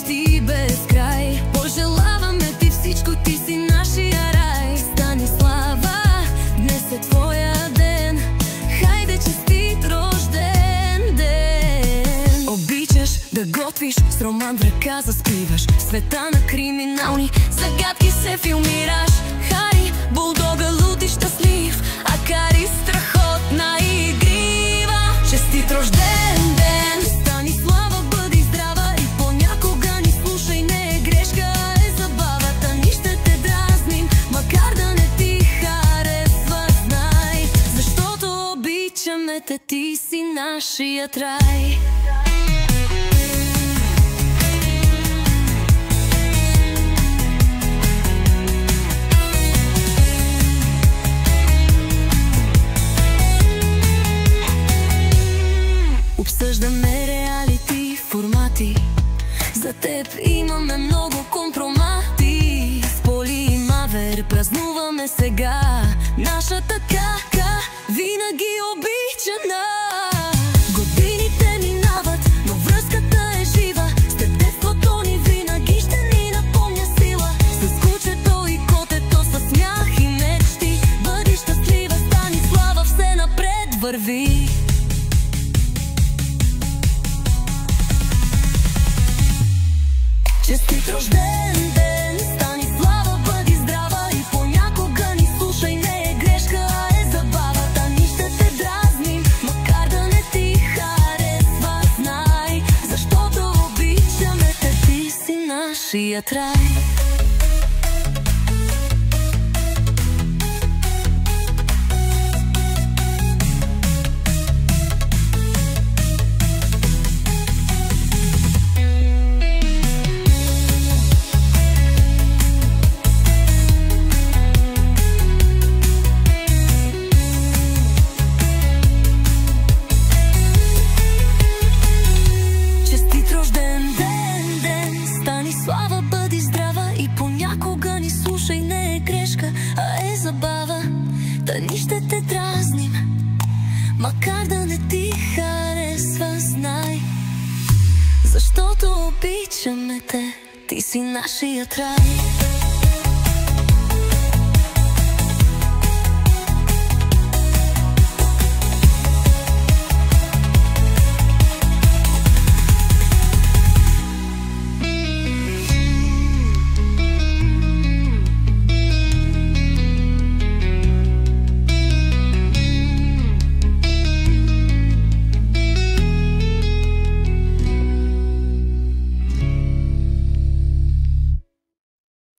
мечти без край. Пожелаваме ти всичко, ти си нашия рай. Станислава, днес е твоя ден, хайде честит рожден ден. Обичаш да готвиш, с роман в ръка заспиваш, света на криминални загадки се филмираш. Хари, булдога луд и щастлив, а Кари страхотна и игрива. Честит рожден ден, Станислава, бъди здрава и понякога ни слушай, не е грешка, а е забавата. Ни ще те дразним, макар да не ти харесва, знай, защото обичаме те, ти си нашият рай. Обсъждаме реалити формати, за теб имаме много компромати. С Поли и Мавер празнуваме сега нашата кака, винаги обичана. Годините минават, но връзката е жива. С теб детството ни винаги ще ни напомня сила. С кучето и котето, със смях и мечти, бъди щастлива, Станислава, все напред върви. Честит рожден ден, Станислава, бъди здрава и понякога ни слушай, не е грешка, а е забавата. Ни ще те дразним, макар да не ти харесва, знай, защото обичаме те, ти си нашият рай. Станислава, бъди здрава и понякога ни слушай, не е грешка, а е забава. Да ни ще те дразним, макар да не ти харесва, знай, защото обичаме те, ти си нашият рай.